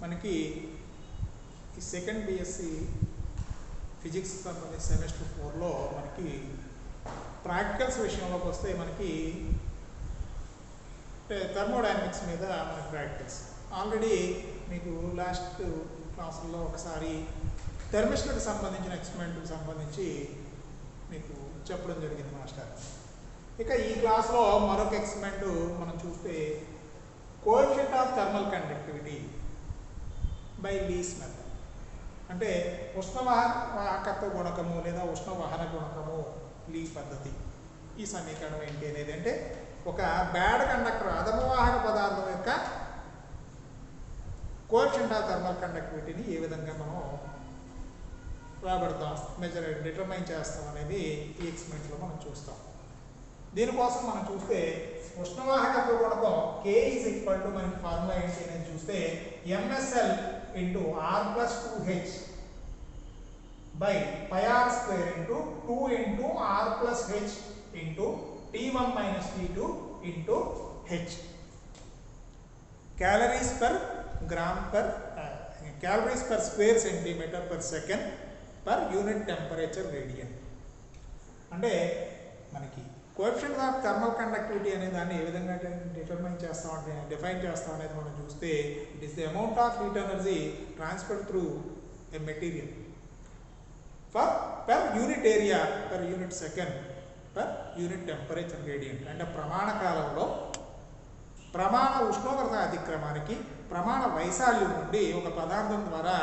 మనకి ఈ second BSc physics సంబంధించి సెమిస్టర్ 4లో మనకి ప్రాక్టికల్స్ విషయంలోకి వస్తే మనకి థర్మోడైనమిక్స్ మీద మనకి ప్రాక్టికల్స్ ఆల్రెడీ మీకు లాస్ట్ క్లాసుల్లో ఒకసారి థెర్మిస్ట్లకు సంబంధించిన ఎక్స్పెరిమెంట్కి సంబంధించి మీకు చెప్పడం జరిగింది మాస్టర్. ఇక ఈ క్లాస్లో మరొక ఎక్స్పెరిమెంట్ మనం చూస్తే coefficient of thermal conductivity by less method, అంటే ఉష్ణవాహకత్వ గుణకము లేదా ఉష్ణవాహన గుణకము లీ పద్ధతి. ఈ సమీకరణం ఏంటి అనేది అంటే ఒక బ్యాడ్ కండక్టర్ అధమవాహక పదార్థం యొక్క కోఎఫిషియంట్ ఆఫ్ థర్మల్ కండక్టివిటీని ఏ విధంగా మనం రాబడతాం, డిటర్మైన్ చేస్తాం అనేది ఈ ఎక్స్పెరిమెంట్లో మనం చూస్తాం. దీనికోసం మనం చూస్తే ఉష్ణవాహకత్వ గుణకం K ఈజ్ ఈక్వల్ టు మనకి ఫార్ములా ఏంటి అనేది చూస్తే MSL into R+2H by πr² into 2 into R+H into T1 minus T2 into H. Calories per gram per calories per square centimetre per second per unit temperature radian. అంటే మనకి coefficient of thermal conductivity అనే దాన్ని ఏ విధంగా define చేస్తాం అనేది మనం చూస్తే it is the amount of heat energy transferred through a material for per unit area per unit second per unit temperature gradient. అంటే ప్రమాణ కాలంలో ప్రమాణ ఉష్ణోగ్రత అతిక్రమానికి ప్రమాణ వైశాల్యం నుండి ఒక పదార్థం ద్వారా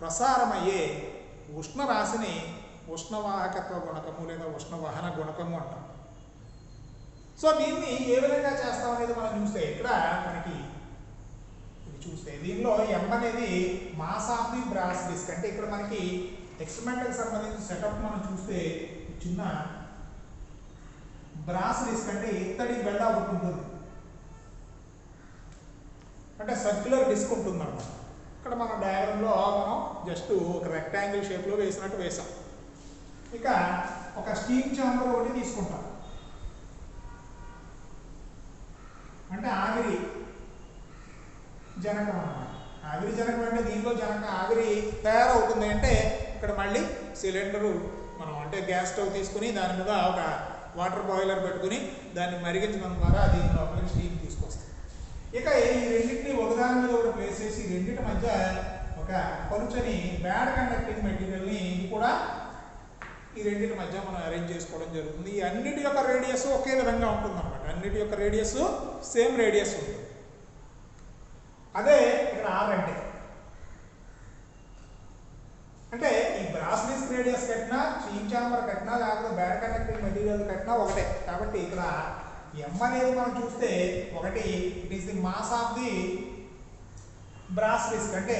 ప్రసారమయ్యే ఉష్ణరాశిని ఉష్ణవాహకత్వ గుణకము లేదా ఉష్ణవాహన గుణకము అంటాం. సో దీన్ని ఏ విధంగా చేస్తాం అనేది మనం చూస్తే ఇక్కడ మనకి ఇది చూస్తే దీనిలో M అనేది mass of the brass disc. అంటే ఇక్కడ మనకి ఎక్స్పెరిమెంట్కి సంబంధించిన సెటప్ మనం చూస్తే చిన్న బ్రాస్ డిస్క్ అంటే ఇత్తడి బెల్ల ఒకటి ఉంటుంది, అంటే సర్క్యులర్ డిస్క్ ఉంటుంది అన్నమాట. ఇక్కడ మన డయాగ్రామ్లో మనం జస్ట్ ఒక రెక్టాంగిల్ షేప్లో వేసినట్టు వేసాం. ఇక ఒక స్టీమ్ ఛాంబర్ ఒకటి తీసుకుంటాం, అంటే ఆవిరి జనకం అన్నమాట. ఆవిరి జనకం అంటే దీనిలో ఆవిరి తయారవుతుంది. అంటే ఇక్కడ మళ్ళీ సిలిండరు మనం అంటే గ్యాస్ స్టవ్ తీసుకుని దాని మీద ఒక వాటర్ బాయిలర్ పెట్టుకుని దాన్ని మరిగించడం ద్వారా దీని లోపలికి స్టీమ్ తీసుకొస్తాం. ఇక ఈ రెండింటిని ఒకదాని మీద ఒకటి ప్లేస్ చేసి రెండింటి మధ్య ఒక పలుచని బ్యాడ్ కండక్టింగ్ మెటీరియల్ని ఇది కూడా ఈ రెండింటి మధ్య మనం అరేంజ్ చేసుకోవడం జరుగుతుంది. ఈ అన్నిటి యొక్క రేడియస్ ఒకే విధంగా ఉంటుంది అనమాట. అన్నిటి యొక్క రేడియస్ సేమ్ రేడియస్ ఉంటుంది. అదే ఇక్కడ R అంటే ఈ బ్రాస్ డిస్క్ రేడియస్ కట్టినా స్టీమ్ ఛాంబర్ కట్టినా లేకపోతే బ్యాడ్ కండక్టింగ్ మెటీరియల్ కట్టినా ఒకటే. కాబట్టి ఇక్కడ M అనేది మనం చూస్తే ఒకటి it is the mass of the brass disc, అంటే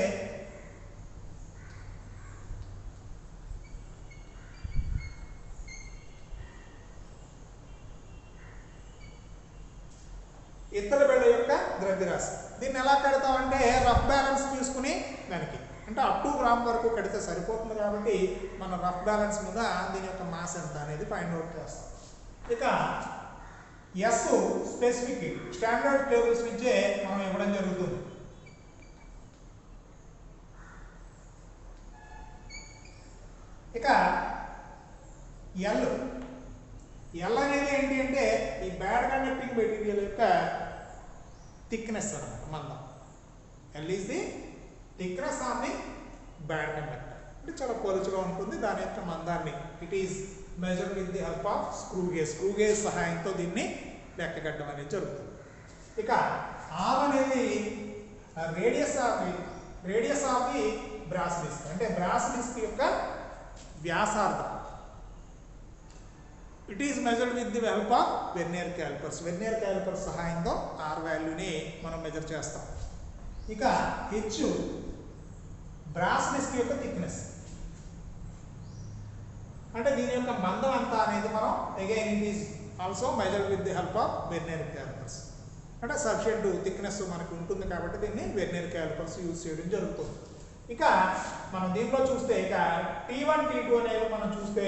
ఇత్తల బెళ్ళ యొక్క ద్రవ్యరాశి. దీన్ని ఎలా కడతామంటే రఫ్ బ్యాలెన్స్ తీసుకుని దానికి అంటే అప్ టు గ్రామ్ వరకు కడితే సరిపోతుంది. కాబట్టి మనం రఫ్ బ్యాలెన్స్ మీద దీని యొక్క మాస్ ఎంత అనేది ఫైండ్ అవుట్ చేస్తాం. ఇక S స్పెసిఫిక్ స్టాండర్డ్ టేబుల్స్ నుంచే మనం ఇవ్వడం జరుగుతుంది. ఇక L అనేది ఏంటి అంటే ఈ బ్యాడ్ కండక్టింగ్ మెటీరియల్ యొక్క థిక్నెస్ అన్నమాట, మందం. L is the thickness of the bad conductor, అంటే చాలా పలుచగా ఉంటుంది. దాని యొక్క మందాన్ని it is measure with the help of screw gauge సహాయంతో దీన్ని లెక్కగట్టడం అనేది జరుగుతుంది. ఇక R అనేది radius of the brass disc, అంటే బ్రాస్ డిస్క్ యొక్క వ్యాసార్థం. It is measured with the help of vernier callipers సహాయంతో R వాల్యూని మనం మెజర్ చేస్తాం. ఇక H బ్రాస్ డిస్క్ యొక్క థిక్నెస్, అంటే దీని యొక్క మందం ఎంత అనేది మనం again it is also measured with the help of vernier callipers. అంటే సఫిషియెంట్ థిక్నెస్ మనకు ఉంటుంది కాబట్టి దీన్ని వెర్నియర్ క్యాలిపర్స్ యూజ్ చేయడం జరుగుతుంది. ఇక మనం దీంట్లో చూస్తే ఇక T1 T2 అనేవి మనం చూస్తే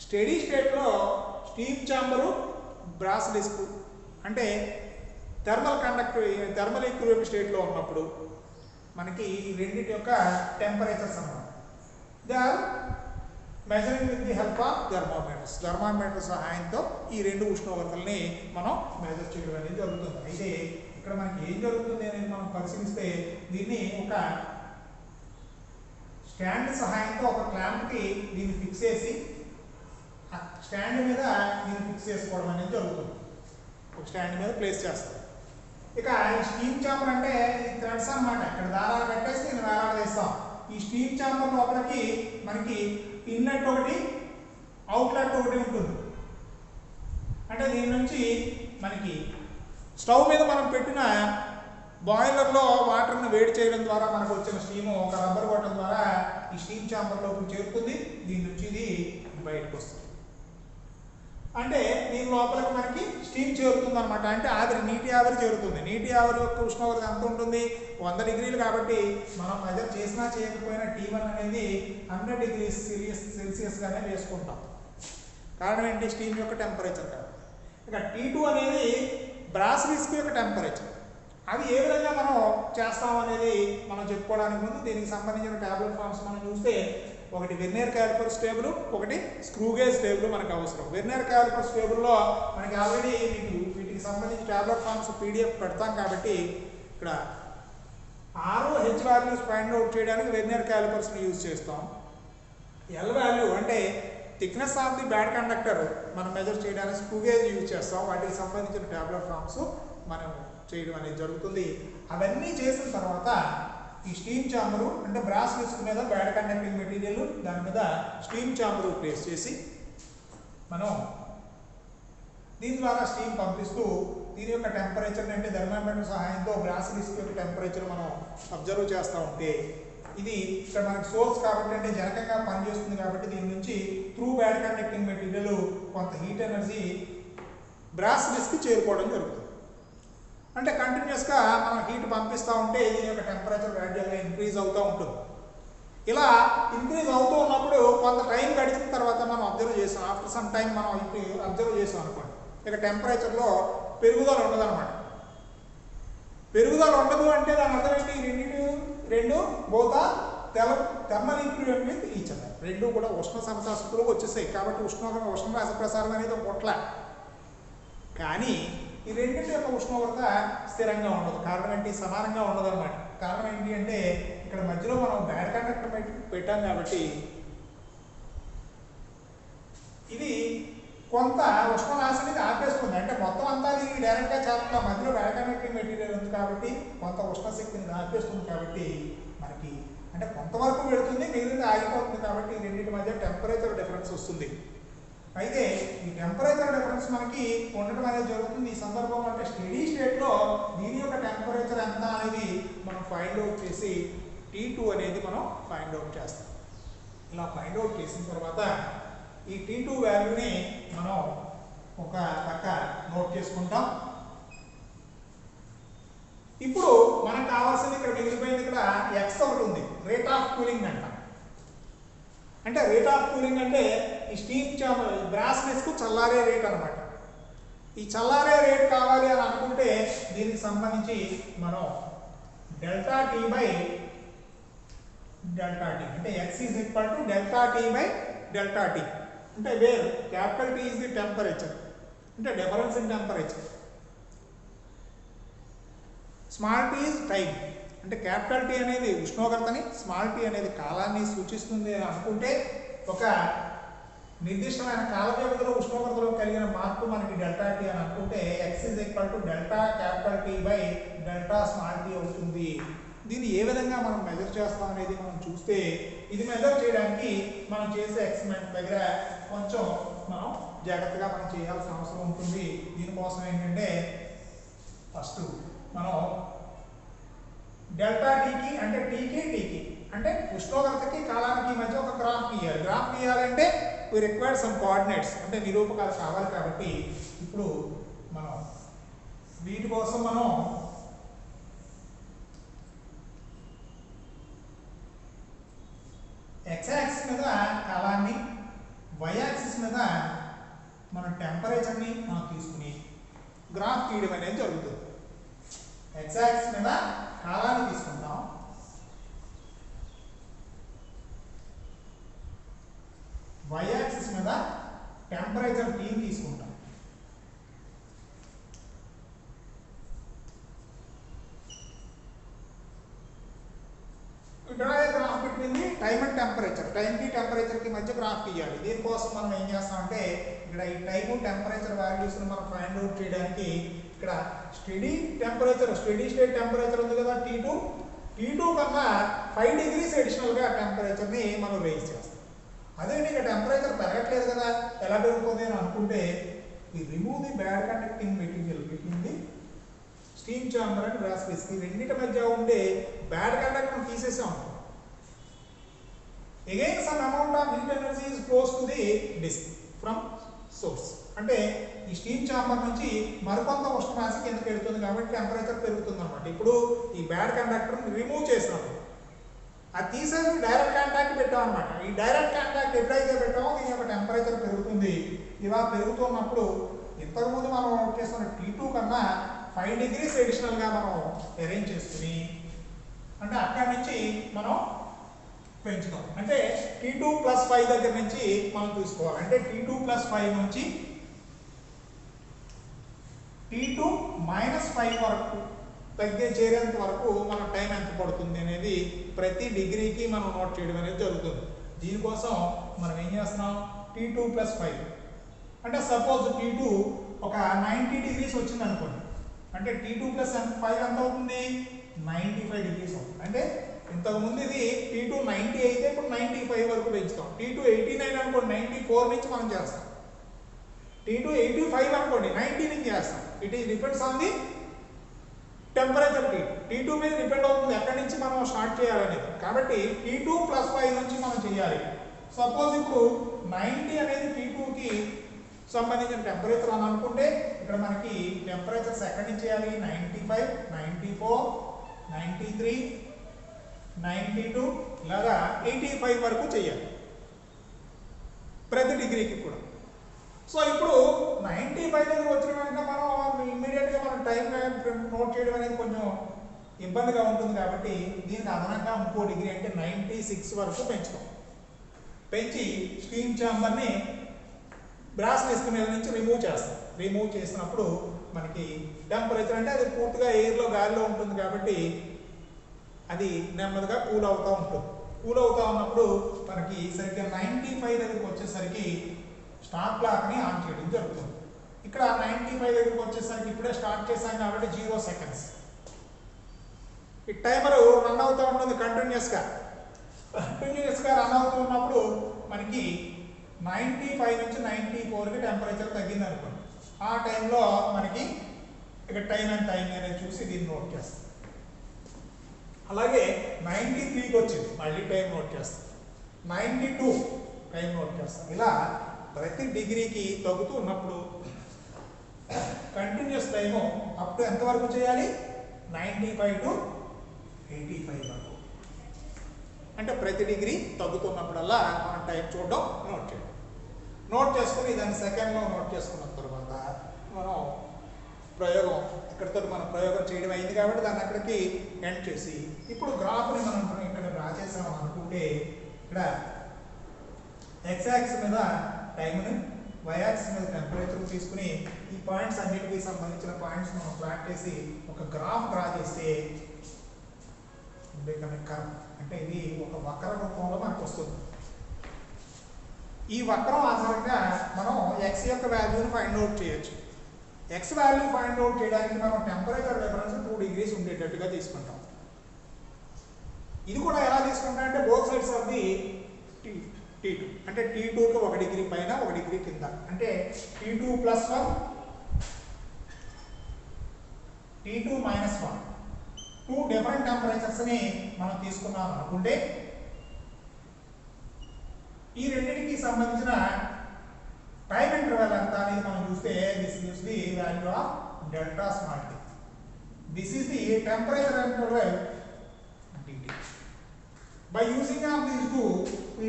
స్టడీ స్టేట్లో స్టీమ్ ఛాంబరు బ్రాస్ డిస్క్, అంటే థర్మల్ ఈక్విలిబ్రియం స్టేట్లో ఉన్నప్పుడు మనకి ఈ రెండింటి యొక్క టెంపరేచర్స్ అన్నమాట. They are measuring with the help of thermometer సహాయంతో ఈ రెండు ఉష్ణోగ్రతల్ని మనం మెజర్ చేయడం అనేది జరుగుతుంది. అయితే ఇక్కడ మనకి ఏం జరుగుతుంది అనేది మనం పరిశీలిస్తే దీన్ని ఒక స్టాండ్ సహాయంతో ఒక క్లాంప్కి దీన్ని ఫిక్స్ చేసి ఆ స్టాండ్ మీద దీన్ని ఫిక్స్ చేసుకోవడం అనేది జరుగుతుంది. ఒక స్టాండ్ మీద ప్లేస్ చేస్తాం. ఇక ఈ స్టీమ్ చాంబర్ అంటే ఇది థ్రెడ్స్ అన్నమాట. ఇక్కడ దారాలు కట్టేసి దీన్ని వేలాడదీస్తాం. ఈ స్టీమ్ చాంబర్ లోపలికి మనకి ఇన్లెట్ ఒకటి అవుట్లెట్ ఒకటి ఉంటుంది. అంటే దీని నుంచి మనకి స్టవ్ మీద మనం పెట్టిన బాయిలర్లో వాటర్ని వేడి చేయడం ద్వారా మనకు వచ్చిన స్టీము ఒక రబ్బర్ కొట్టడం ద్వారా ఈ స్టీమ్ చాంబర్లోకి చేరుతుంది. దీని నుంచి ఇది బయటకు వస్తుంది. అంటే దీని లోపలికి మనకి స్టీమ్ చేరుతుంది అనమాట. అంటే ఆవిరి, నీటి ఆవిరి చేరుతుంది. నీటి ఆవిరి యొక్క ఉష్ణోగ్రత ఎంత ఉంటుంది? 100 డిగ్రీలు. కాబట్టి మనం మెజర్ చేసినా చేయకపోయినా T1 అనేది 100 డిగ్రీస్ సెల్సియస్గానే వేసుకుంటాం. కారణం ఏంటి? స్టీమ్ యొక్క టెంపరేచర్ కాదు. ఇక T2 అనేది బ్రాస్ డిస్క్ యొక్క టెంపరేచర్. అది ఏ విధంగా మనం చేస్తాం అనేది మనం చెప్పుకోవడానికి ముందు దీనికి సంబంధించిన టాబ్లెట్ ఫామ్స్ మనం చూస్తే ఒకటి వెర్నియర్ క్యాలిపర్స్ టేబుల్, ఒకటి స్క్రూ గేజ్ టేబుల్ మనకు అవసరం. వెర్నియర్ క్యాలిపర్స్ టేబుల్లో మనకి ఆల్రెడీ వీటికి సంబంధించి టాబ్లెట్ ఫామ్స్ PDF పెడతాం కాబట్టి ఇక్కడ ROH వాల్యూస్ ఫైండ్ అవుట్ చేయడానికి వెర్నియర్ క్యాలిపర్స్ని యూజ్ చేస్తాం. L వాల్యూ అంటే thickness of the bad conductor మనం మెజర్ చేయడానికి స్క్రూ గేజ్ యూజ్ చేస్తాం. వాటికి సంబంధించిన టాబ్లెట్ ఫామ్స్ మనం చేయడం అనేది జరుగుతుంది. అవన్నీ చేసిన తర్వాత ఈ స్టీమ్ చాంబరు అంటే బ్రాస్ డిస్క్ మీద బ్యాడ్ కండక్టింగ్ మెటీరియల్, దాని మీద స్టీమ్ చాంబరు ప్లేస్ చేసి మనం దీని ద్వారా స్టీమ్ పంపిస్తూ దీని యొక్క టెంపరేచర్ అంటే థర్మామీటర్ సహాయంతో బ్రాస్ డిస్క్ యొక్క టెంపరేచర్ మనం అబ్జర్వ్ చేస్తూ ఉంటే ఇది ఇక్కడ మనకి సోర్స్ కాబట్టి అంటే జనకంగా పనిచేస్తుంది కాబట్టి దీని నుంచి త్రూ బ్యాడ్ కండక్టింగ్ మెటీరియల్ కొంత హీట్ ఎనర్జీ బ్రాస్ డిస్క్ చేరుకోవడం జరుగుతుంది. అంటే కంటిన్యూస్గా మనం హీట్ పంపిస్తూ ఉంటే దీని యొక్క టెంపరేచర్ గ్రాడ్యువల్గా ఇంక్రీజ్ అవుతూ ఉంటుంది. ఇలా ఇంక్రీజ్ అవుతూ ఉన్నప్పుడు కొంత టైం గడిచిన తర్వాత మనం అబ్జర్వ్ చేసాం. ఆఫ్టర్ సమ్ టైం మనం అబ్జర్వ్ చేసాం అనుకోండి, ఇక టెంపరేచర్లో పెరుగుదల ఉండదన్నమాట. పెరుగుదల ఉండదు అంటే దాని అర్థం ఏంటి? రెండు both thermal equilibrium with each other. రెండు కూడా ఉష్ణ సమస్థితిలోకి వచ్చేసాయి. కాబట్టి ఉష్ణరాశ ప్రసారం అనేది ఒక పొట్ల. కానీ ఈ రెండింటి యొక్క ఉష్ణోగ్రత స్థిరంగా ఉండదు. కారణం ఏంటి? సమానంగా ఉండదు అనమాట. కారణం ఏంటి అంటే ఇక్కడ మధ్యలో మనం బ్యాడ్ కండక్టర్ పెట్టాం కాబట్టి ఇది కొంత ఉష్ణరాశి అనేది ఆపేస్తుంది. అంటే మొత్తం అంతా దీనికి డైరెక్ట్గా చేరట్లా, మధ్యలో బ్యాడ్ కండక్టింగ్ మెటీరియల్ ఉంది కాబట్టి కొంత ఉష్ణశక్తిని ఆపేస్తుంది. కాబట్టి మనకి అంటే కొంతవరకు పెడుతుంది, మిగిలిన ఆగిపోతుంది. కాబట్టి ఈ రెండింటి మధ్య టెంపరేచర్ డిఫరెన్స్ వస్తుంది. అయితే ఈ టెంపరేచర్ డిఫరెన్స్ మనకి ఉండటం అనేది జరుగుతుంది. ఈ సందర్భంలో అంటే స్టడీ స్టేట్లో దీని యొక్క టెంపరేచర్ ఎంత అనేది మనం ఫైండ్ అవుట్ చేసి T2 అనేది మనం ఫైండ్ అవుట్ చేస్తాం. ఇలా ఫైండ్ అవుట్ చేసిన తర్వాత ఈ T2 వాల్యూని మనం ఒక పక్క నోట్ చేసుకుంటాం. ఇప్పుడు మనకు కావాల్సింది ఇక్కడ మిగిలిపోయింది, ఇక్కడ X ఒకటి ఉంది, రేట్ ఆఫ్ కూలింగ్ అంట. అంటే రేట్ ఆఫ్ కూలింగ్ అంటే ఈ స్టీమ్ చాంబర్ బ్రాస్ డిస్క్ చల్లారే రేట్ అనమాట. ఈ చల్లారే రేట్ కావాలి అని అనుకుంటే దీనికి సంబంధించి మనం delta T by delta T అంటే X is equal to delta T by delta T. అంటే where capital T is the temperature, అంటే difference in temperature. Small t is time. అంటే క్యాపిటల్ T అనేది ఉష్ణోగ్రతని, స్మాల్ t అనేది కాలాన్ని సూచిస్తుంది అని అనుకుంటే ఒక నిర్దిష్టమైన కాల వ్యవధిలో ఉష్ణోగ్రతలో కలిగిన మార్పు మనకి డెల్టా T అని అనుకుంటే X is equal to delta capital T by delta small t అవుతుంది. దీన్ని ఏ విధంగా మనం మెజర్ చేస్తాం అనేది మనం చూస్తే ఇది మెజర్ చేయడానికి మనం చేసే ఎక్స్పెరిమెంట్ దగ్గర కొంచెం మనం జాగ్రత్తగా మనం చేయాల్సిన అవసరం ఉంటుంది. దీనికోసం ఏంటంటే ఫస్ట్ మనం డెల్టా Tకి అంటే Tకి అంటే ఉష్ణోగ్రతకి కాలానికి మధ్య ఒక గ్రాఫ్ గీయాలి. గ్రాఫ్ గీయాలంటే వీ రిక్వైర్డ్ సమ్ కోఆర్డినేట్స్, అంటే నిరూపకాలు కావాలి. కాబట్టి ఇప్పుడు మనం వీటి కోసం మనం X యాక్సిస్ మీద కాలాన్ని, Y యాక్సిస్ మీద మన టెంపరేచర్ని మనం తీసుకుని గ్రాఫ్ గీయడం అనేది జరుగుతుంది. కాలాన్ని తీసుకుంటాం. y యాక్సిస్ మీద టెంపరేచర్ T తీసుకుంటాం. Draw A graph between the time and temperature. Time కి టెంపరేచర్ కి మధ్య గ్రాఫ్ గీయాలి. దీనికోసం మనం ఏం చేస్తామంటే ఇక్కడ ఈ టైమ్ టెంపరేచర్ వాల్యూస్ ని మనం ఫైండ్ అవుట్ చేయడానికి ఇక్కడ స్టడీ స్టేట్ టెంపరేచర్ ఉంది కదా T2 కన్నా 5 డిగ్రీస్ అడిషనల్ గా టెంపరేచర్ ని మనం రేజ్ చేస్తాం. అదే ఇక టెంపరేచర్ పెరగట్లేదు కదా, ఎలా పెరుగుతుంది అని అనుకుంటే ఈ remove the bad conducting material between the steam chamber and gas phase. ఈ రెండింటి మధ్య ఉండే బ్యాడ్ కండక్టర్ తీసేసాం. Again some amount of heat energy is flows to the disc from source. అంటే ఈ స్టీమ్ చాంబర్ నుంచి మరికొంత ఉష్ణరాశి కిందకి వెళ్తుంది కాబట్టి టెంపరేచర్ పెరుగుతుంది అనమాట. ఇప్పుడు ఈ బ్యాడ్ కండక్టర్ రిమూవ్ చేసినప్పుడు అది తీసేసి డైరెక్ట్ కాంటాక్ట్ పెట్టాం అనమాట. ఈ డైరెక్ట్ కాంటాక్ట్ ఎప్పుడైతే పెట్టామో దీని యొక్క టెంపరేచర్ పెరుగుతుంది. ఇలా పెరుగుతున్నప్పుడు ఇంతకుముందు మనం వర్క్ చేస్తున్న T2 కన్నా 5 డిగ్రీస్ అడిషనల్ గా మనం అరేంజ్ చేసుకుని అంటే అక్కడి నుంచి మనం పెంచుతాం. అంటే T2 + 5 దగ్గర నుంచి మనం చూసుకోవాలి. అంటే T2 + 5 నుంచి T2 - 5 వరకు చేరేంత వరకు మన టైం ఎంత పడుతుంది అనేది ప్రతి డిగ్రీకి మనం నోట్ చేయడం అనేది జరుగుతుంది. దీనికోసం మనం ఏం చేస్తున్నాం, T2 + 5 అంటే సపోజ్ T2 ఒక 90 డిగ్రీస్ వచ్చింది అనుకోండి. అంటే T2 + 5 ఎంత అవుతుంది, 95 డిగ్రీస్ అవుతుంది. అంటే ఇంతకుముందు ఇది T2 90 అయితే ఇప్పుడు 95 వరకు పెంచుతాం. T2 89 అనుకోండి, 94 నుంచి మనం చేస్తాం. T2 85 అనుకోండి, 90 నుంచి చేస్తాం. It is depends on the temperature. T2 మీద డిపెండ్ అవుతుంది ఎక్కడి నుంచి మనం స్టార్ట్ చేయాలనేది. కాబట్టి T2 + 5 నుంచి మనం చేయాలి. సపోజ్ ఇప్పుడు 90 అనేది T2కి సంబంధించిన టెంపరేచర్ అని అనుకుంటే ఇక్కడ మనకి టెంపరేచర్స్ ఎక్కడి నుంచి చేయాలి, 95, 94, 93, 92 లేదా 85 వరకు చేయాలి ప్రతి డిగ్రీకి కూడా. సో ఇప్పుడు 95 దగ్గర వచ్చిన వెంటనే మనం ఇమ్మీడియట్గా మనం టైం నోట్ చేయడం అనేది కొంచెం ఇబ్బందిగా ఉంటుంది. కాబట్టి దీనికి అదనంగా ఇంకో డిగ్రీ అంటే 96 వరకు పెంచుతాం. పెంచి స్టీమ్ చాంబర్ని బ్రాస్ డిస్క్ మీద నుంచి రిమూవ్ చేస్తాం. రిమూవ్ చేసినప్పుడు మనకి టెంపరేచర్ అంటే అది పూర్తిగా ఎయిర్లో గాలిలో ఉంటుంది కాబట్టి అది నెమ్మదిగా కూల్ అవుతూ ఉంటుంది. కూల్ అవుతూ ఉన్నప్పుడు మనకి సరిగ్గా 95 దగ్గరికి వచ్చేసరికి స్టాప్ క్లాక్ని ఆన్ చేయడం జరుగుతుంది. ఇక్కడ 95 దగ్గరికి వచ్చేసరికి ఇప్పుడే స్టార్ట్ చేశాం కాబట్టి 0 సెకండ్స్. ఈ టైమర్ రన్ అవుతూ ఉంటుంది కంటిన్యూస్గా రన్ అవుతూ ఉన్నప్పుడు మనకి 95 నుంచి 94కి టెంపరేచర్ తగ్గింది అనుకోండి. ఆ టైంలో మనకి ఇక్కడ టైం ఎంత అయింది అనేది చూసి దీన్ని నోట్ చేస్తాం. అలాగే 93కి వచ్చింది, మళ్ళీ టైం నోట్ చేస్తాం. 92 టైం నోట్ చేస్తాం. ఇలా ప్రతి డిగ్రీకి తగ్గుతూ ఉన్నప్పుడు కంటిన్యూస్ టైము అప్ టు ఎంతవరకు చేయాలి, 95 to 85 వరకు. అంటే ప్రతి డిగ్రీ తగ్గుతున్నప్పుడల్లా మనం టైం చూడడం నోట్ చేయడం. నోట్ చేసుకుని దాన్ని సెకండ్లో నోట్ చేసుకున్న తర్వాత మనం ప్రయోగం ఇక్కడితో మనం ప్రయోగం చేయడం అయింది కాబట్టి దాన్ని అక్కడికి ఎండ్ చేసి ఇప్పుడు గ్రాఫ్ని మనం ఇక్కడ డ్రా చేసామని అనుకుంటే ఇక్కడ ఎక్స్ యాక్సిస్ మీద టైంని, వై యాక్సిస్ మీద టెంపరేచర్ తీసుకుని ఈ పాయింట్స్ అన్నిటికీ సంబంధించిన పాయింట్స్ మనం ప్లాట్ చేసి ఒక గ్రాఫ్ డ్రా చేస్తే అంటే ఇది ఒక వక్ర రూపంలో మనకు వస్తుంది. ఈ వక్రం ఆధారంగా మనం ఎక్స్ యొక్క వాల్యూని ఫైండ్ అవుట్ చేయొచ్చు. ఎక్స్ వాల్యూ ఫైండ్ అవుట్ చేయడానికి మనం టెంపరేచర్ డిఫరెన్స్ 2 డిగ్రీస్ ఉండేటట్టుగా తీసుకుంటాం. ఇది కూడా ఎలా తీసుకుంటాం అంటే both sides of the T2 అంటే T2కి 1 డిగ్రీ పైన 1 డిగ్రీ కింద అంటే T2 + 1 T2 - 1 2 డిఫరెంట్ టెంపరేచర్స్ని మనం తీసుకున్నాం అనుకుంటే ఈ రెండింటికి సంబంధించిన టైం ఇంటర్వెల్ ఎంత అనేది మనం చూస్తే this gives the value of delta small t. This is the temperature interval dt. By using of these two, we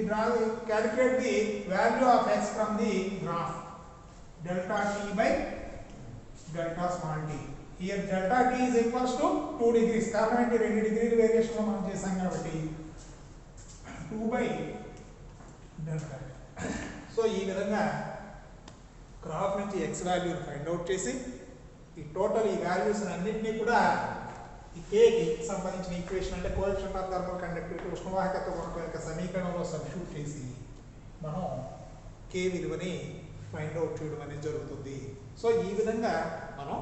calculate the value of x from the graph delta t by delta small t. Here delta T is equals to 2 degrees. కారణం ఏంటి? 2 degrees variation మనం చేసాం కాబట్టి 2 by delta. So ఈ విధంగా graph నుంచి X వాల్యూని find out చేసి ఈ టోటల్ ఈ వాల్యూస్ అన్నింటినీ కూడా ఈ కేకి సంబంధించిన ఈక్వేషన్ అంటే కోఎఫిషియంట్ ఆఫ్ థర్మల్ కండక్టివిటీ ఉష్ణవాహకత గుణకం యొక్క సమీకరణంలో సబ్స్టిట్యూట్ చేసి మనం కే విలువని ఫైండ్ అవుట్ చేయడం అనేది జరుగుతుంది. సో ఈ విధంగా మనం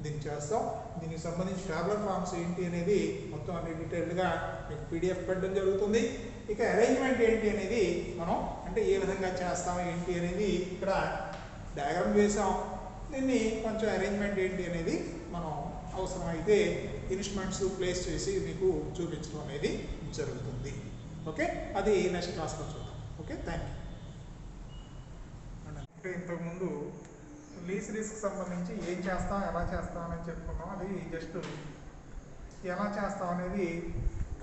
దీన్ని చేస్తాం. దీనికి సంబంధించి టాబ్లెట్ ఫార్మ్స్ ఏంటి అనేది మొత్తం అన్ని డీటెయిల్డ్గా మీకు పీడిఎఫ్ పెట్టడం జరుగుతుంది. ఇక అరేంజ్మెంట్ ఏంటి అనేది మనం అంటే ఏ విధంగా చేస్తాం ఏంటి అనేది ఇక్కడ డయాగ్రామ్ వేసాం. దీన్ని కొంచెం అరేంజ్మెంట్ ఏంటి అనేది మనం అవసరమైతే ఇన్స్ట్రుమెంట్స్ ప్లేస్ చేసి మీకు చూపించడం అనేది జరుగుతుంది. ఓకే, అది నెక్స్ట్ క్లాస్లో చూద్దాం. Okay, thank you. అంటే ఇంతకుముందు లీస్ రిస్క్ సంబంధించి ఏం చేస్తాం ఎలా చేస్తాం అని చెప్పుకున్నాం. అది జస్ట్ ఎలా చేస్తాం అనేది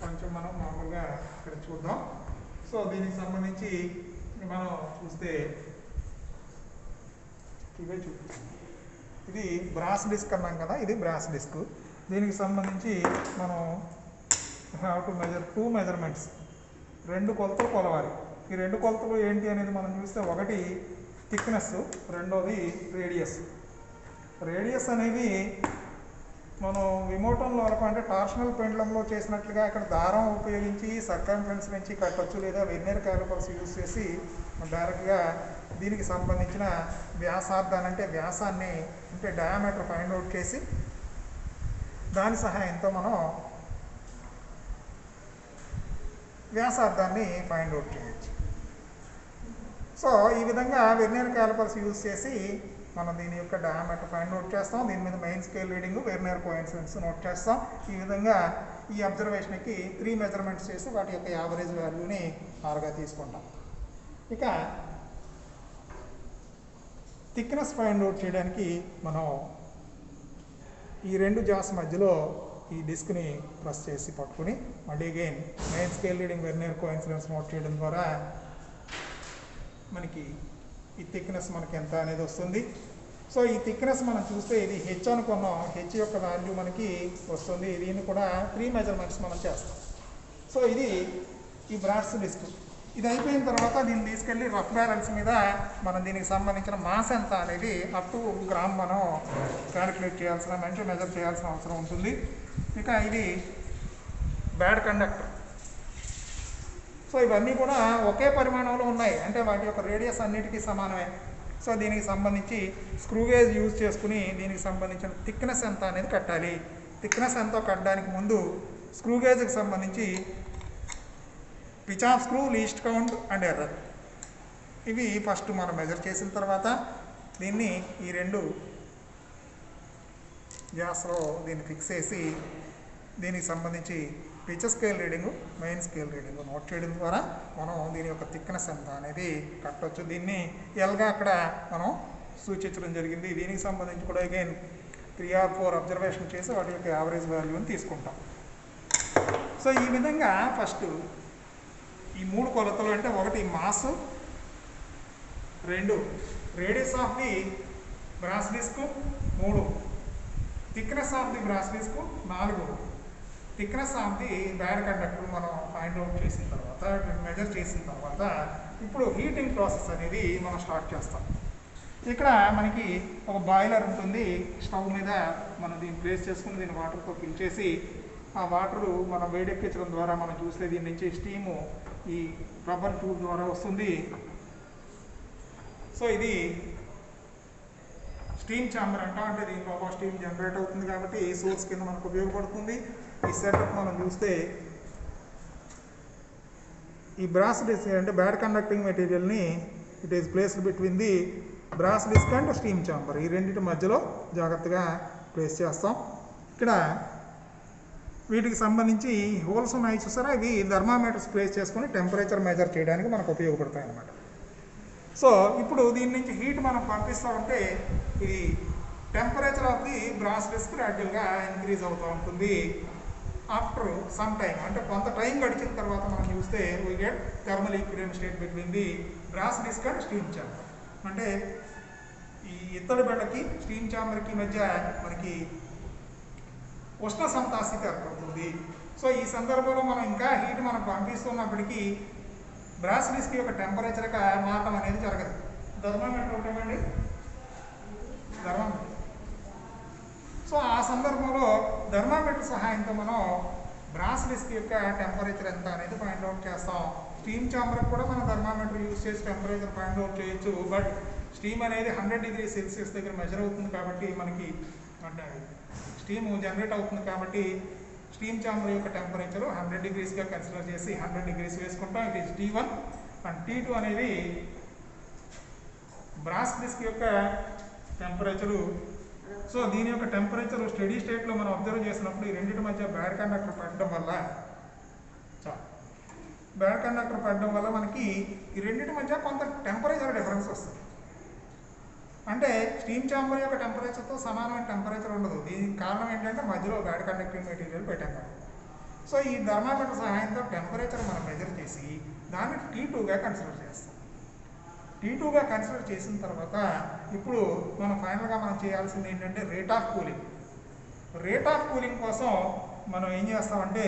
కొంచెం మనం మామూలుగా ఇక్కడ చూద్దాం. సో దీనికి సంబంధించి మనం చూస్తే ఇవే చూపిస్తాం. ఇది బ్రాస్ డిస్క్ అన్నాం కదా, ఇది బ్రాస్ డిస్క్. దీనికి సంబంధించి మనం హ్యావ్ టు మెజర్ 2 measurements, 2 కొలతలు కొలవాలి. ఈ 2 కొలతలు ఏంటి అనేది మనం చూస్తే ఒకటి థిక్నెస్, రెండోది రేడియస్. రేడియస్ అనేది మనం విమోటంలో వరకు అంటే టార్షనల్ పెండ్లంలో చేసినట్లుగా ఇక్కడ దారం ఉపయోగించి సర్కంఫరెన్స్ నుంచి కట్టొచ్చు, లేదా వెర్నియర్ క్యాలిపర్స్ యూజ్ చేసి డైరెక్ట్గా దీనికి సంబంధించిన వ్యాసార్థాన్ని అంటే వ్యాసాన్ని అంటే డయామీటర్ ఫైండ్ అవుట్ చేసి దాని సహాయంతో మనం వ్యాసార్థాన్ని ఫైండ్ అవుట్ చేయొచ్చు. సో ఈ విధంగా వెర్నియర్ క్యాలిపర్స్ యూజ్ చేసి మనం దీని యొక్క డయామీటర్ ఫైండ్ అవుట్ చేస్తాం. దీని మీద main scale reading, vernier coincidence note చేస్తాం. ఈ విధంగా ఈ అబ్జర్వేషన్కి 3 measurements చేసి వాటి యొక్క యావరేజ్ వాల్యూని ఆరుగా తీసుకుంటాం. ఇక థిక్నెస్ ఫైండ్ అవుట్ చేయడానికి మనం ఈ 2 జాస్ మధ్యలో ఈ డిస్క్ని ప్రెస్ చేసి పట్టుకుని మళ్ళీ again main scale reading, vernier coincidence note చేయడం ద్వారా మనకి ఈ థిక్నెస్ మనకి ఎంత అనేది వస్తుంది. సో ఈ థిక్నెస్ మనం చూస్తే ఇది హెచ్ అనుకున్నాం, హెచ్ యొక్క వాల్యూ మనకి వస్తుంది. దీన్ని కూడా 3 measurements మనం చేస్తాం. సో ఇది ఈ బ్రాస్ డిస్క్. ఇది అయిపోయిన తర్వాత దీన్ని తీసుకెళ్ళి రఫ్ బ్యాలెన్స్ మీద మనం దీనికి సంబంధించిన మాస్ ఎంత అనేది అప్ టు గ్రామ్ మనం క్యాలిక్యులేట్ చేయాల్సిన మెజర్ చేయాల్సిన అవసరం ఉంటుంది. ఇక ఇది బ్యాడ్ కండక్టర్. సో ఇవన్నీ కూడా ఒకే పరిమాణంలో ఉన్నాయి, అంటే వాటి యొక్క రేడియస్ అన్నిటికీ సమానమే. సో దీనికి సంబంధించి స్క్రూ గేజ్ యూజ్ చేసుకుని దీనికి సంబంధించిన థిక్నెస్ ఎంత అనేది కట్టాలి. థిక్నెస్ ఎంతో కట్టడానికి ముందు స్క్రూ గేజ్కి సంబంధించి pitch of screw, least count and error ఇవి ఫస్ట్ మనం మెజర్ చేసిన తర్వాత దీన్ని ఈ 2 గ్యాస్లో దీన్ని ఫిక్స్ చేసి దీనికి సంబంధించి pitch scale reading, main scale reading note చేయడం ద్వారా మనం దీని యొక్క థిక్నెస్ ఎంత అనేది కట్టవచ్చు. దీన్ని ఎల్గా అక్కడ మనం సూచించడం జరిగింది. దీనికి సంబంధించి కూడా అగైన్ 3 or 4 అబ్జర్వేషన్ చేసి వాటి యొక్క యావరేజ్ వాల్యూని తీసుకుంటాం. సో ఈ విధంగా ఫస్ట్ ఈ 3 కొలతలు అంటే ఒకటి mass, 2 radius of the brass disc, 3 thickness of the brass disc, 4 thickness of the bad conductor మనం ఫైండ్ అవుట్ చేసిన తర్వాత మెజర్ చేసిన తర్వాత ఇప్పుడు హీటింగ్ ప్రాసెస్ అనేది మనం స్టార్ట్ చేస్తాం. ఇక్కడ మనకి ఒక బాయిలర్ ఉంటుంది. స్టవ్ మీద మనం దీన్ని ప్లేస్ చేసుకుని దీన్ని వాటర్తో ఫిల్ చేసి ఆ వాటరు మనం వేడెక్కించడం ద్వారా మనం చూస్తే దీని నుంచి స్టీము ఈ రబ్బర్ ట్యూబ్ ద్వారా వస్తుంది. సో ఇది స్టీమ్ ఛాంబర్ అంటాం, అంటే దీనిలో స్టీమ్ జనరేట్ అవుతుంది కాబట్టి సోర్స్ కింద మనకు ఉపయోగపడుతుంది. ఈ సెటప్ మనం చూస్తే ఈ బ్రాస్ డిస్క్ అంటే బ్యాడ్ కండక్టింగ్ మెటీరియల్ని it is placed between the brass disc and steam chamber, ఈ రెండింటి మధ్యలో జాగ్రత్తగా ప్లేస్ చేస్తాం. ఇక్కడ వీటికి సంబంధించి హోల్స్ ఉన్నాయి చూసారా, ఇవి థర్మామీటర్స్ ప్లేస్ చేసుకొని టెంపరేచర్ మెజర్ చేయడానికి మనకు ఉపయోగపడతాయి అన్నమాట. సో ఇప్పుడు దీని నుంచి హీట్ మనం పంపిస్తూ ఉంటే ఇది temperature of the brass disc గ్రాడ్యువల్గా ఇంక్రీజ్ అవుతూ ఉంటుంది. ఆఫ్టర్ సమ్ టైం అంటే కొంత టైం గడిచిన తర్వాత మనం చూస్తే we get thermal equilibrium state between the brass disc and steam chamber. అంటే ఈ ఇత్తడి బెడ్డకి స్టీమ్ ఛాంబర్కి మధ్య మనకి ఉష్ణ సమతాస్థితి ఏర్పడుతుంది. సో ఈ సందర్భంలో మనం ఇంకా హీట్ మనం పంపిస్తున్నప్పటికీ బ్రాస్ డిస్క్ యొక్క టెంపరేచర్ మారటం అనేది జరగదు. Thermometer ఒకటేమండి, thermometer. సో ఆ సందర్భంలో థర్మామీటర్ సహాయంతో మనం బ్రాస్ డిస్క్ యొక్క టెంపరేచర్ ఎంత అనేది ఫైండ్ అవుట్ చేస్తాం. స్టీమ్ ఛాంబర్కి కూడా మనం థర్మామీటర్ యూజ్ చేసి టెంపరేచర్ ఫైండ్ అవుట్ చేయొచ్చు. బట్ స్టీమ్ అనేది 100 డిగ్రీ సెల్సియస్ దగ్గర మెజర్ అవుతుంది కాబట్టి మనకి అంటే స్టీమ్ జనరేట్ అవుతుంది కాబట్టి స్టీమ్ ఛాంబర్ యొక్క టెంపరేచర్ 100 డిగ్రీస్గా కన్సిడర్ చేసి 100 డిగ్రీస్ వేసుకుంటాం. It is T1 and T2 అనేది బ్రాస్ డిస్క్ యొక్క టెంపరేచరు. సో దీని యొక్క టెంపరేచర్ స్టడీ స్టేట్లో మనం అబ్జర్వ్ చేసినప్పుడు ఈ రెండింటి మధ్య బ్యాడ్ కండక్టర్ పడడం వల్ల మనకి ఈ రెండింటి మధ్య కొంత టెంపరేచర్ డిఫరెన్స్ వస్తుంది. అంటే స్టీమ్ ఛాంబర్ యొక్క టెంపరేచర్తో సమానమైన టెంపరేచర్ ఉండదు. దీనికి కారణం ఏంటంటే మధ్యలో బ్యాడ్ కండక్టింగ్ మెటీరియల్ పెట్టాం కాబట్టి. సో ఈ థర్మామీటర్ సహాయంతో టెంపరేచర్ మనం మెజర్ చేసి దాన్ని T2గా కన్సిడర్ చేస్తాం. T2గా కన్సిడర్ చేసిన తర్వాత ఇప్పుడు మనం ఫైనల్గా మనం చేయాల్సింది ఏంటంటే rate of cooling. Rate of cooling కోసం మనం ఏం చేస్తామంటే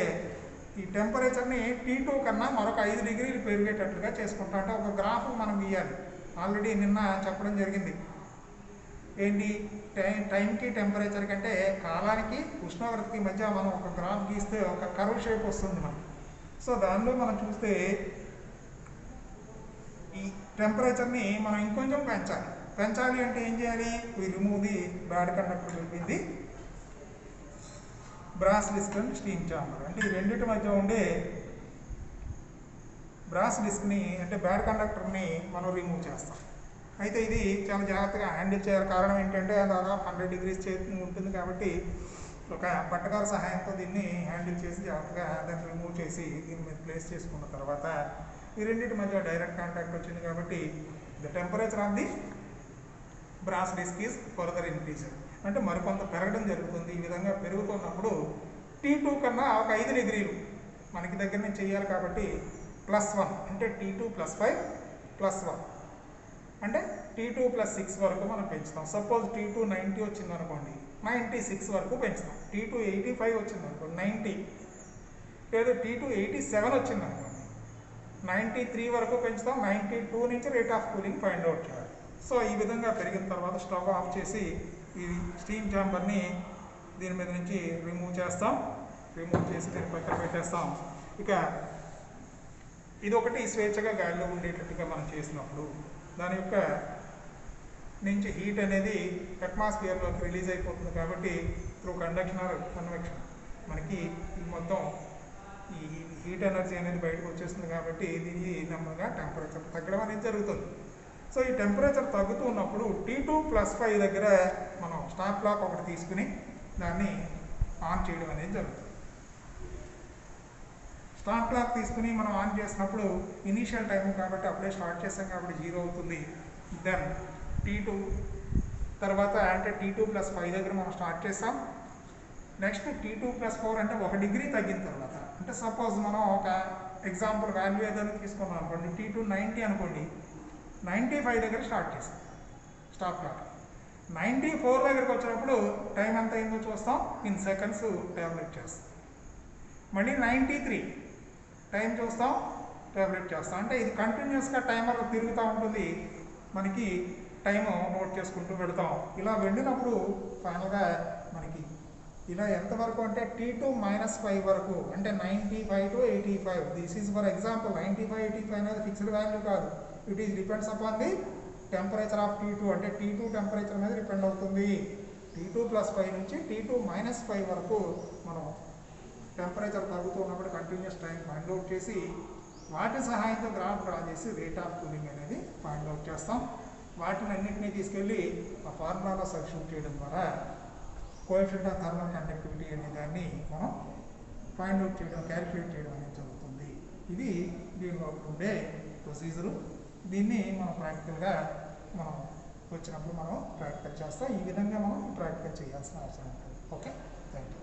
ఈ టెంపరేచర్ని T2 కన్నా మరొక 5 డిగ్రీలు పెరిగేటట్లుగా చేసుకుంటాం. అంటే ఒక గ్రాఫ్ మనం గీయాలి. ఆల్రెడీ నిన్న చెప్పడం జరిగింది. ఏంటి టైంకి టెంపరేచర్ కంటే కాలానికి ఉష్ణోగ్రతకి మధ్య మనం ఒక గ్రాఫ్ గీస్తే ఒక కర్వ్ షేప్ వస్తుంది మనకి. సో దానిలో మనం చూస్తే ఈ టెంపరేచర్ని మనం ఇంకొంచెం పెంచాలి అంటే ఏం చేయాలి? We remove the bad conductor between the brass disc and steam chamber. అంటే ఈ రెండింటి మధ్య ఉండే బ్రాస్ డిస్క్ని అంటే బ్యాడ్ కండక్టర్ని మనం రిమూవ్ చేస్తాం. అయితే ఇది చాలా జాగ్రత్తగా హ్యాండిల్ చేయాలి. కారణం ఏంటంటే దాదాపు 100 డిగ్రీస్ ఉంటుంది కాబట్టి ఒక పట్టకాల సహాయంతో దీన్ని హ్యాండిల్ చేసి జాగ్రత్తగా దాన్ని రిమూవ్ చేసి దీని మీద ప్లేస్ చేసుకున్న తర్వాత ఈ రెండింటి మధ్య డైరెక్ట్ కాంటాక్ట్ వచ్చింది కాబట్టి the temperature of the brass disc is further increased. అంటే మరికొంత పెరగడం జరుగుతుంది. ఈ విధంగా పెరుగుతున్నప్పుడు T2 కన్నా ఒక 5 డిగ్రీలు మనకి దగ్గర నుంచి చేయాలి కాబట్టి +1 అంటే T2 +5 +1 అంటే T2 +6 వరకు మనం పెంచుతాం. సపోజ్ T2 90 వచ్చింది అనుకోండి, 96 వరకు పెంచుతాం. T2 85 వచ్చింది అనుకోండి, 90. లేదా T2 87 వచ్చింది అనుకోండి, 93 వరకు పెంచుతాం. 92 నుంచి rate of cooling find out చేయాలి. సో ఈ విధంగా పెరిగిన తర్వాత స్టవ్ ఆఫ్ చేసి ఈ స్టీమ్ ఛాంబర్ని దీని మీద నుంచి రిమూవ్ చేస్తాం. రిమూవ్ చేసి దీన్ని పక్కన పెట్టేస్తాం. ఇక ఇది ఒకటి స్వేచ్ఛగా గాలిలో ఉండేటట్టుగా మనం చేసినప్పుడు దాని యొక్క నుంచి హీట్ అనేది అట్మాస్ఫియర్లోకి రిలీజ్ అయిపోతుంది కాబట్టి త్రూ కండక్షన్ ఆర్ కన్వెక్షన్ మనకి ఈ మొత్తం ఈ హీట్ ఎనర్జీ అనేది బయటకు వచ్చేస్తుంది కాబట్టి దీని నెమ్మదిగా టెంపరేచర్ తగ్గడం అనేది జరుగుతుంది. సో ఈ టెంపరేచర్ తగ్గుతూ ఉన్నప్పుడు T2 +5 దగ్గర మనం స్టాప్ క్లాక్ ఒకటి తీసుకుని దాన్ని ఆన్ చేయడం అనేది జరుగుతుంది. స్టాప్ క్లాక్ తీసుకుని మనం ఆన్ చేసినప్పుడు ఇనీషియల్ టైం కాబట్టి అప్పుడే స్టార్ట్ చేస్తాం కాబట్టి 0 అవుతుంది. దెన్ T2 తర్వాత అంటే T2 +5 దగ్గర మనం స్టార్ట్ చేస్తాం. నెక్స్ట్ T2 +4 అంటే 1 డిగ్రీ తగ్గిన తర్వాత అంటే సపోజ్ మనం ఒక ఎగ్జాంపుల్ వాల్యూ ఏదైనా తీసుకున్నాం అనుకోండి, T2 90 అనుకోండి, 95 దగ్గర స్టార్ట్ చేస్తాం స్టాప్ క్లాక్. 94 దగ్గరికి వచ్చినప్పుడు టైం ఎంత అయిందో చూస్తాం, ఇన్ సెకండ్స్ ట్యాబ్లెట్ చేస్తాం. మళ్ళీ 93 టైం చూస్తాం, ట్యాబ్లెట్ చేస్తాం. అంటే ఇది కంటిన్యూస్గా టైమర్ తిరుగుతూ ఉంటుంది. మనకి టైం నోట్ చేసుకుంటూ వెళతాం. ఇలా వెళ్ళినప్పుడు ఫైనల్గా మనకి ఇలా ఎంతవరకు అంటే T2 -5 వరకు అంటే 95 to 85. This is for example 95, 85 అనేది ఫిక్స్డ్ వాల్యూ కాదు. It is depends upon the temperature of T2 అంటే T2 టెంపరేచర్ మీద డిపెండ్ అవుతుంది. T2 +5 నుంచి T2 -5 వరకు మనం టెంపరేచర్ తగ్గుతూ ఉన్నప్పుడు కంటిన్యూస్ టైం ఫైండ్ అవుట్ చేసి వాటి సహాయంతో గ్రాఫ్ డ్రా చేసి రేట్ ఆఫ్ కూలింగ్ అనేది ఫైండ్ అవుట్ చేస్తాం. వాటిని అన్నింటినీ తీసుకెళ్ళి ఆ ఫార్ములాలో సబ్స్టిట్యూట్ చేయడం ద్వారా కోఎఫిషియంట్ ఆఫ్ థర్మల్ కండక్టివిటీ అనే దాన్ని మనం ఫైండ్ అవుట్ చేయడం, క్యాలిక్యులేట్ చేయడం అనేది జరుగుతుంది. ఇది దీనిలో ఉండే ప్రొసీజరు. దీన్ని మనం ప్రాక్టికల్గా మనం వచ్చినప్పుడు మనం ప్రాక్టికల్ చేస్తాం. ఈ విధంగా మనం ప్రాక్టికల్ చేయాల్సిన అవసరం ఉంటుంది. Okay, thank you.